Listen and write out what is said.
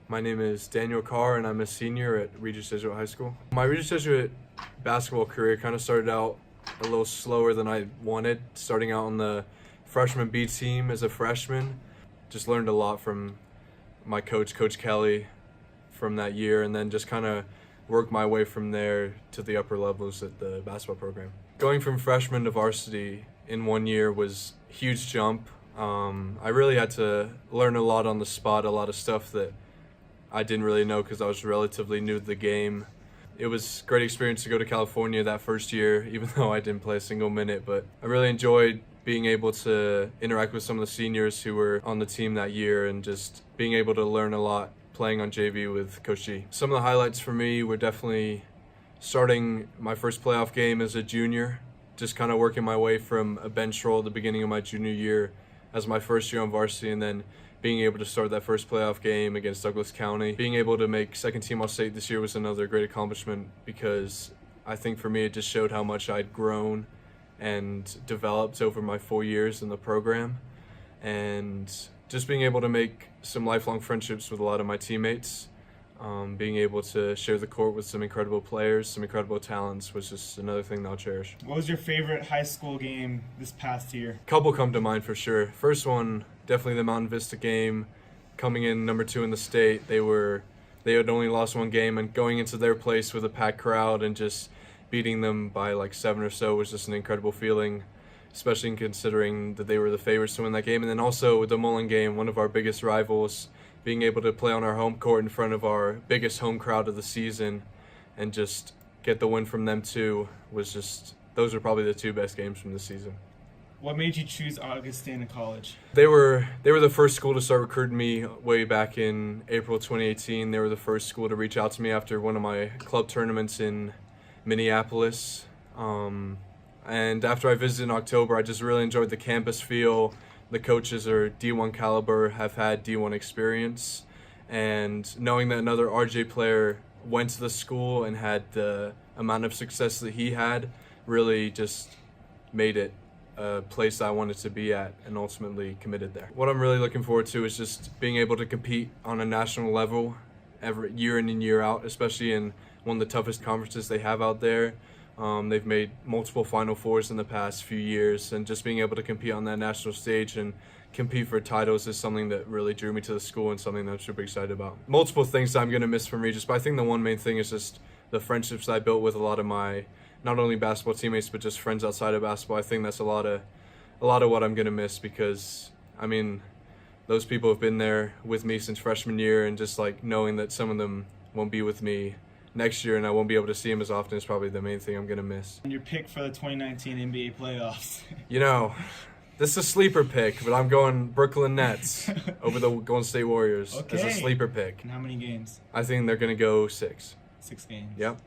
My name is Daniel Carr, and I'm a senior at Regis Jesuit High School. My Regis Jesuit basketball career kind of started out a little slower than I wanted. Starting out on the freshman B team as a freshman, just learned a lot from my coach, Coach Kelly, from that year, and then just kind of worked my way from there to the upper levels at the basketball program. Going from freshman to varsity in 1 year was a huge jump. I really had to learn a lot on the spot, a lot of stuff that I didn't really know because I was relatively new to the game. It was a great experience to go to California that first year, even though I didn't play a single minute, but I really enjoyed being able to interact with some of the seniors who were on the team that year and just being able to learn a lot playing on JV with Coach G. Some of the highlights for me were definitely starting my first playoff game as a junior, just kind of working my way from a bench role at the beginning of my junior year as my first year on varsity, and then being able to start that first playoff game against Douglas County. Being able to make second team All-State this year was another great accomplishment because I think for me it just showed how much I'd grown and developed over my 4 years in the program, and just being able to make some lifelong friendships with a lot of my teammates, being able to share the court with some incredible players, some incredible talents was just another thing that I'll cherish. What was your favorite high school game this past year? Couple come to mind for sure. First one, definitely the Mountain Vista game, coming in number 2 in the state. They had only lost one game, and going into their place with a packed crowd and just beating them by like 7 or so was just an incredible feeling, especially considering that they were the favorites to win that game. And then also with the Mullen game, one of our biggest rivals, being able to play on our home court in front of our biggest home crowd of the season and just get the win from them too was just, those are probably the 2 best games from this season. What made you choose Augustana College? They were the first school to start recruiting me way back in April 2018. They were the first school to reach out to me after one of my club tournaments in Minneapolis. And after I visited in October, I just really enjoyed the campus feel. The coaches are D1 caliber, have had D1 experience, and knowing that another RJ player went to the school and had the amount of success that he had really just made it a place I wanted to be at and ultimately committed there. What I'm really looking forward to is just being able to compete on a national level every year in and year out, especially in one of the toughest conferences they have out there. They've made multiple Final Fours in the past few years, and just being able to compete on that national stage and compete for titles is something that really drew me to the school and something that I'm super excited about. Multiple things that I'm going to miss from Regis, but I think the one main thing is just the friendships that I built with a lot of my, not only basketball teammates, but just friends outside of basketball. I think that's a lot of what I'm going to miss because, I mean, those people have been there with me since freshman year, and just like knowing that some of them won't be with me next year and I won't be able to see him as often is probably the main thing I'm going to miss. And your pick for the 2019 NBA playoffs? You know, this is a sleeper pick, but I'm going Brooklyn Nets over the Golden State Warriors as a sleeper pick. And how many games? I think they're going to go 6. 6 games. Yep.